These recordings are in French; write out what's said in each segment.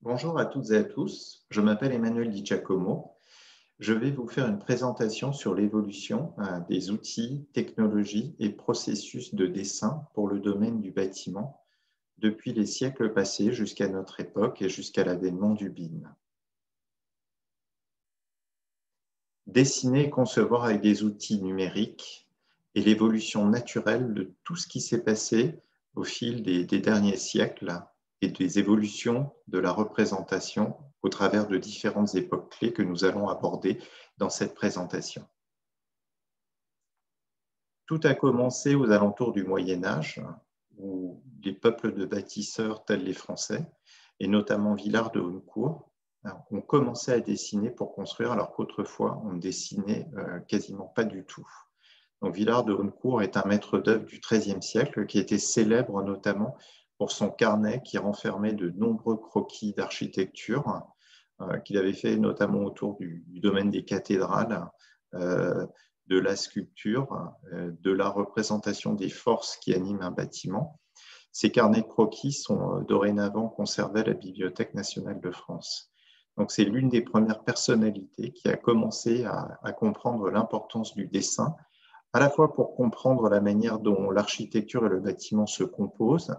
Bonjour à toutes et à tous, je m'appelle Emmanuel Di Giacomo. Je vais vous faire une présentation sur l'évolution des outils, technologies et processus de dessin pour le domaine du bâtiment depuis les siècles passés jusqu'à notre époque et jusqu'à l'avènement du BIM. Dessiner et concevoir avec des outils numériques et l'évolution naturelle de tout ce qui s'est passé au fil des derniers siècles et des évolutions de la représentation au travers de différentes époques clés que nous allons aborder dans cette présentation. Tout a commencé aux alentours du Moyen Âge, où les peuples de bâtisseurs tels les Français, et notamment Villard de Haunecourt, ont commencé à dessiner pour construire, alors qu'autrefois, on ne dessinait quasiment pas du tout. Donc, Villard de Haunecourt est un maître d'œuvre du XIIIe siècle qui était célèbre notamment pour son carnet qui renfermait de nombreux croquis d'architecture qu'il avait fait notamment autour du domaine des cathédrales, de la sculpture, de la représentation des forces qui animent un bâtiment. Ces carnets de croquis sont dorénavant conservés à la Bibliothèque nationale de France. Donc, c'est l'une des premières personnalités qui a commencé à comprendre l'importance du dessin, à la fois pour comprendre la manière dont l'architecture et le bâtiment se composent,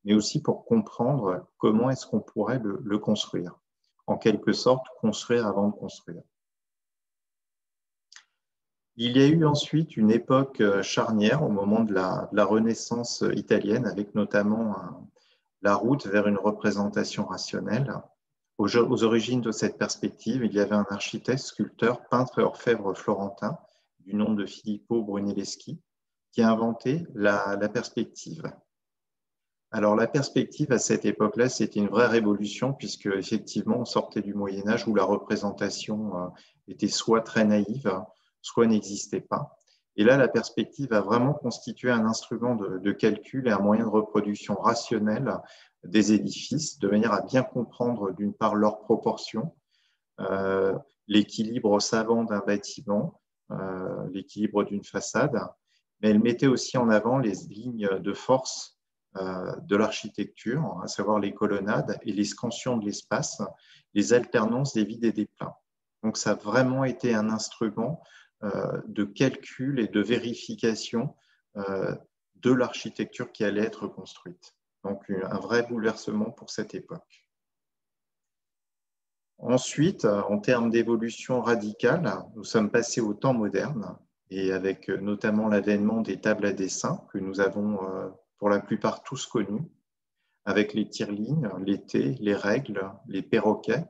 mais aussi pour comprendre comment est-ce qu'on pourrait le construire. En quelque sorte, construire avant de construire. Il y a eu ensuite une époque charnière au moment de la Renaissance italienne, avec notamment la route vers une représentation rationnelle. Aux origines de cette perspective, il y avait un architecte, sculpteur, peintre et orfèvre florentin du nom de Filippo Brunelleschi qui a inventé la perspective. Alors la perspective à cette époque-là, c'était une vraie révolution puisque effectivement on sortait du Moyen Âge où la représentation était soit très naïve, soit n'existait pas. Et là, la perspective a vraiment constitué un instrument de calcul et un moyen de reproduction rationnelle des édifices, de manière à bien comprendre d'une part leurs proportions, l'équilibre savant d'un bâtiment, l'équilibre d'une façade, mais elle mettait aussi en avant les lignes de force de l'architecture, à savoir les colonnades et les scansions de l'espace, les alternances des vides et des pleins. Donc ça a vraiment été un instrument de calcul et de vérification de l'architecture qui allait être construite. Donc un vrai bouleversement pour cette époque. Ensuite, en termes d'évolution radicale, nous sommes passés au temps moderne et avec notamment l'avènement des tables à dessin que nous avons pour la plupart tous connus, avec les tire-lignes, les T, les règles, les perroquets,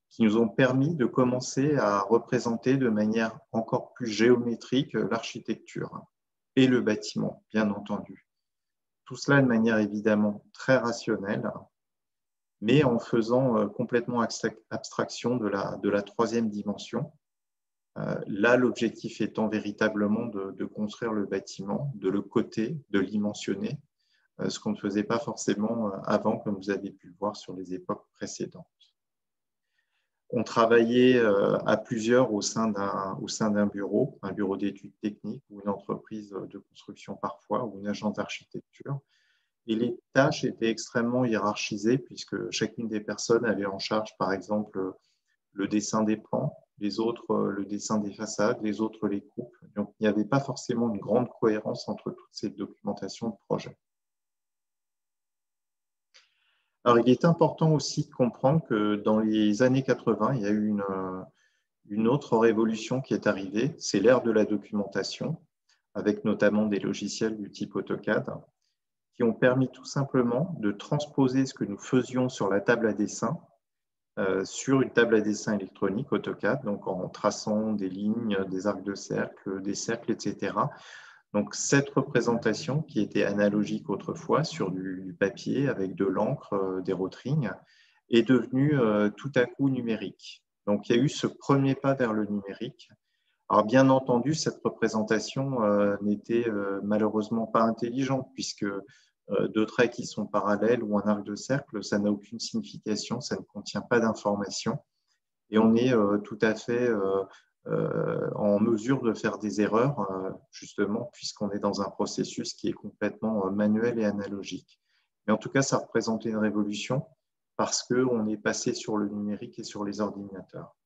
qui nous ont permis de commencer à représenter de manière encore plus géométrique l'architecture et le bâtiment, bien entendu. Tout cela de manière évidemment très rationnelle, mais en faisant complètement abstraction de la troisième dimension. Là, l'objectif étant véritablement de construire le bâtiment, de le coter, de l'dimensionner, ce qu'on ne faisait pas forcément avant, comme vous avez pu le voir sur les époques précédentes. On travaillait à plusieurs au sein d'un bureau, un bureau d'études techniques ou une entreprise de construction parfois, ou une agence d'architecture. Et les tâches étaient extrêmement hiérarchisées puisque chacune des personnes avait en charge, par exemple, le dessin des plans, les autres le dessin des façades, les autres les coupes. Donc, il n'y avait pas forcément une grande cohérence entre toutes ces documentations de projet. Alors, il est important aussi de comprendre que dans les années 80, il y a eu une autre révolution qui est arrivée, c'est l'ère de la documentation, avec notamment des logiciels du type AutoCAD, qui ont permis tout simplement de transposer ce que nous faisions sur la table à dessin sur une table à dessin électronique AutoCAD, donc en traçant des lignes, des arcs de cercle, des cercles, etc. Donc cette représentation qui était analogique autrefois sur du papier avec de l'encre, des rotring, est devenue tout à coup numérique. Donc il y a eu ce premier pas vers le numérique. Alors bien entendu, cette représentation n'était malheureusement pas intelligente puisque deux traits qui sont parallèles ou un arc de cercle, ça n'a aucune signification, ça ne contient pas d'informations et on est tout à fait en mesure de faire des erreurs justement puisqu'on est dans un processus qui est complètement manuel et analogique. Mais en tout cas, ça représentait une révolution parce qu'on est passé sur le numérique et sur les ordinateurs.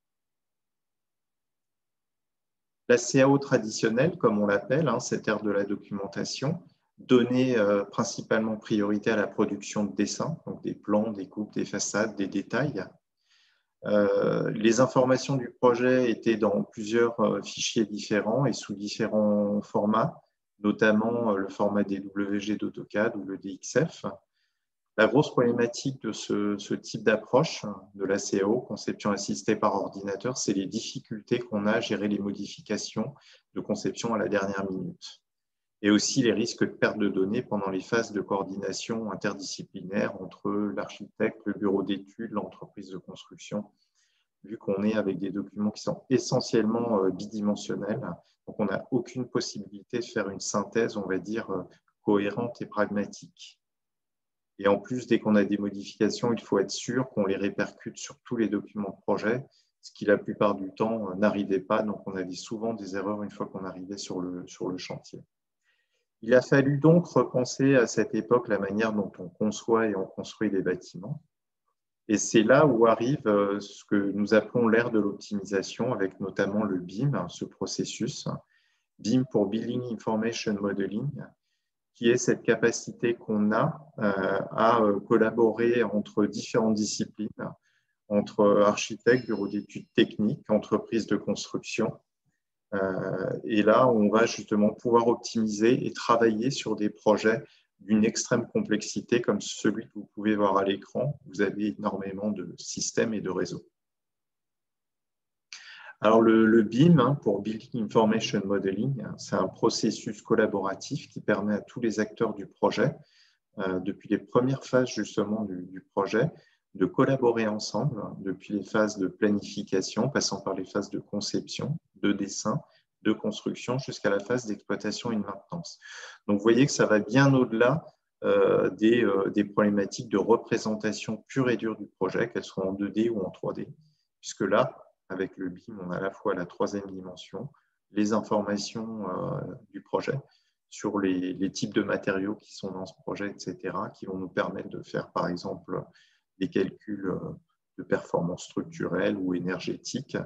La CAO traditionnelle, comme on l'appelle, cette ère de la documentation, donnait principalement priorité à la production de dessins, donc des plans, des coupes, des façades, des détails. Les informations du projet étaient dans plusieurs fichiers différents et sous différents formats, notamment le format DWG d'AutoCAD ou le DXF. La grosse problématique de ce type d'approche de la CAO, conception assistée par ordinateur, c'est les difficultés qu'on a à gérer les modifications de conception à la dernière minute. Et aussi les risques de perte de données pendant les phases de coordination interdisciplinaire entre l'architecte, le bureau d'études, l'entreprise de construction, vu qu'on est avec des documents qui sont essentiellement bidimensionnels. Donc, on n'a aucune possibilité de faire une synthèse, on va dire, cohérente et pragmatique. Et en plus, dès qu'on a des modifications, il faut être sûr qu'on les répercute sur tous les documents de projet, ce qui la plupart du temps n'arrivait pas. Donc, on avait souvent des erreurs une fois qu'on arrivait sur le chantier. Il a fallu donc repenser à cette époque la manière dont on conçoit et on construit les bâtiments. Et c'est là où arrive ce que nous appelons l'ère de l'optimisation, avec notamment le BIM, ce processus. BIM pour Building Information Modeling, qui est cette capacité qu'on a à collaborer entre différentes disciplines, entre architectes, bureaux d'études techniques, entreprises de construction. Et là, on va justement pouvoir optimiser et travailler sur des projets d'une extrême complexité comme celui que vous pouvez voir à l'écran. Vous avez énormément de systèmes et de réseaux. Alors, le BIM, pour Building Information Modeling, c'est un processus collaboratif qui permet à tous les acteurs du projet, depuis les premières phases justement du projet, de collaborer ensemble, depuis les phases de planification, passant par les phases de conception, de dessin, de construction, jusqu'à la phase d'exploitation et de maintenance. Donc, vous voyez que ça va bien au-delà des problématiques de représentation pure et dure du projet, qu'elles soient en 2D ou en 3D, puisque là, avec le BIM, on a à la fois la troisième dimension, les informations du projet sur les types de matériaux qui sont dans ce projet, etc., qui vont nous permettre de faire, par exemple, des calculs de performance structurelle ou énergétique,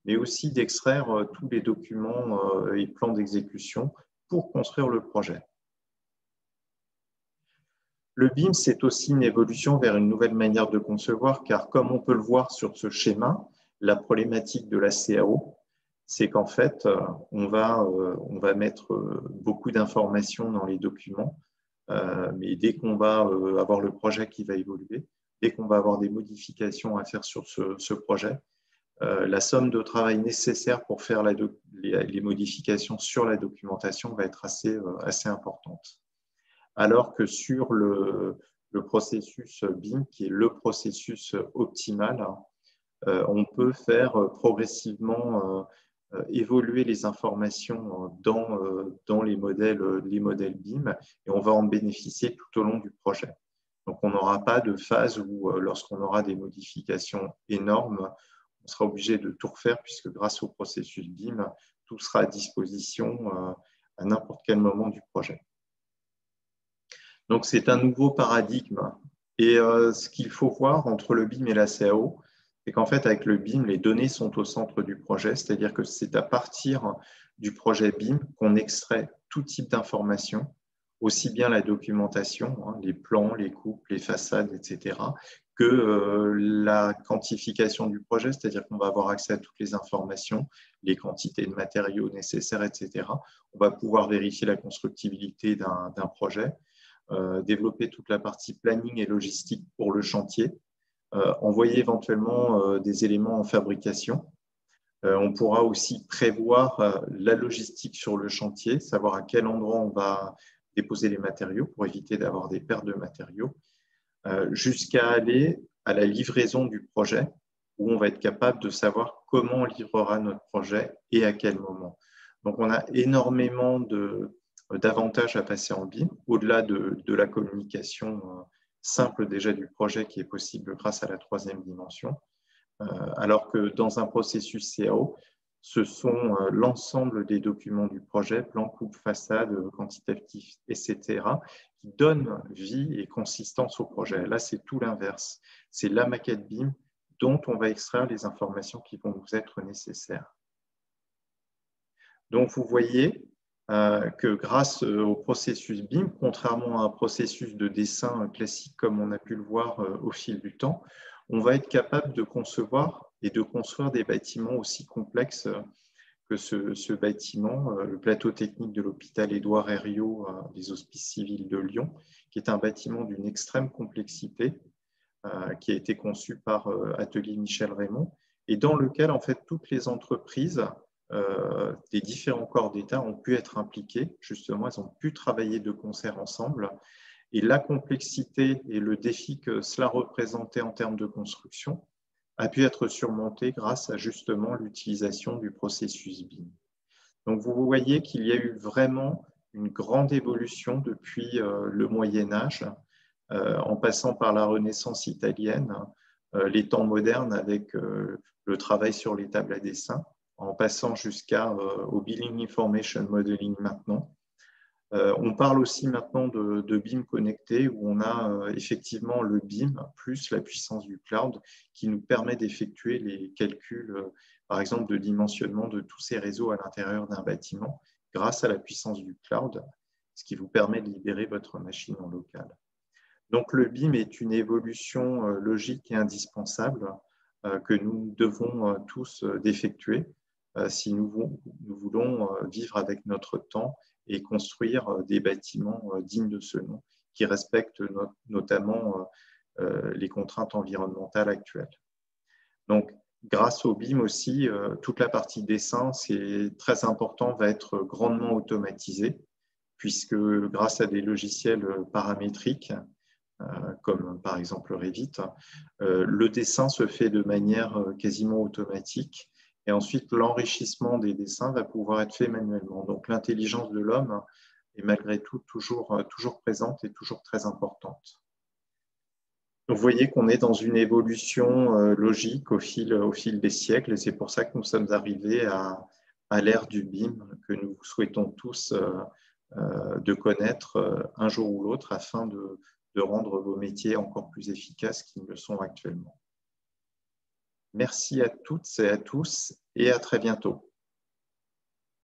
mais aussi d'extraire tous les documents et plans d'exécution pour construire le projet. Le BIM, c'est aussi une évolution vers une nouvelle manière de concevoir, car comme on peut le voir sur ce schéma, la problématique de la CAO, c'est qu'en fait, on va mettre beaucoup d'informations dans les documents, mais dès qu'on va avoir le projet qui va évoluer, dès qu'on va avoir des modifications à faire sur ce projet, la somme de travail nécessaire pour faire les modifications sur la documentation va être assez importante. Alors que sur le processus BIM, qui est le processus optimal, on peut faire progressivement évoluer les informations dans les modèles BIM et on va en bénéficier tout au long du projet. Donc, on n'aura pas de phase où, lorsqu'on aura des modifications énormes, on sera obligé de tout refaire puisque grâce au processus BIM, tout sera à disposition à n'importe quel moment du projet. Donc, c'est un nouveau paradigme. Et ce qu'il faut voir entre le BIM et la CAO, c'est qu'en fait, avec le BIM, les données sont au centre du projet, c'est-à-dire que c'est à partir du projet BIM qu'on extrait tout type d'informations, aussi bien la documentation, les plans, les coupes, les façades, etc., que la quantification du projet, c'est-à-dire qu'on va avoir accès à toutes les informations, les quantités de matériaux nécessaires, etc. On va pouvoir vérifier la constructibilité d'un projet, développer toute la partie planning et logistique pour le chantier, envoyer éventuellement des éléments en fabrication. On pourra aussi prévoir la logistique sur le chantier, savoir à quel endroit on va déposer les matériaux pour éviter d'avoir des pertes de matériaux, jusqu'à aller à la livraison du projet, où on va être capable de savoir comment on livrera notre projet et à quel moment. Donc, on a énormément d'avantages à passer en BIM, au-delà de la communication simple déjà du projet qui est possible grâce à la troisième dimension, alors que dans un processus CAO, Ce sont l'ensemble des documents du projet, plan, coupe, façade, quantitatif, etc., qui donnent vie et consistance au projet. Là, c'est tout l'inverse. C'est la maquette BIM dont on va extraire les informations qui vont vous être nécessaires. Donc, vous voyez que grâce au processus BIM, contrairement à un processus de dessin classique comme on a pu le voir au fil du temps, on va être capable de concevoir et de construire des bâtiments aussi complexes que ce bâtiment, le plateau technique de l'hôpital Édouard Herriot des Hospices civils de Lyon, qui est un bâtiment d'une extrême complexité, qui a été conçu par Atelier Michel Raymond, et dans lequel en fait toutes les entreprises des différents corps d'État ont pu être impliquées. Justement, elles ont pu travailler de concert ensemble. Et la complexité et le défi que cela représentait en termes de construction a pu être surmonté grâce à justement l'utilisation du processus BIM. Donc, vous voyez qu'il y a eu vraiment une grande évolution depuis le Moyen-Âge, en passant par la Renaissance italienne, les temps modernes avec le travail sur les tables à dessin, en passant jusqu'au Building Information Modeling maintenant. On parle aussi maintenant de BIM connecté, où on a effectivement le BIM plus la puissance du cloud qui nous permet d'effectuer les calculs, par exemple, de dimensionnement de tous ces réseaux à l'intérieur d'un bâtiment grâce à la puissance du cloud, ce qui vous permet de libérer votre machine en local. Donc, le BIM est une évolution logique et indispensable que nous devons tous d'effectuer si nous voulons vivre avec notre temps et construire des bâtiments dignes de ce nom, qui respectent notamment les contraintes environnementales actuelles. Donc, grâce au BIM aussi, toute la partie dessin, c'est très important, va être grandement automatisée, puisque grâce à des logiciels paramétriques, comme par exemple Revit, le dessin se fait de manière quasiment automatique et ensuite l'enrichissement des dessins va pouvoir être fait manuellement. Donc l'intelligence de l'homme est malgré tout toujours présente et toujours très importante. Donc, vous voyez qu'on est dans une évolution logique au fil des siècles et c'est pour ça que nous sommes arrivés à l'ère du BIM que nous souhaitons tous de connaître un jour ou l'autre afin de rendre vos métiers encore plus efficaces qu'ils ne le sont actuellement. Merci à toutes et à tous et à très bientôt.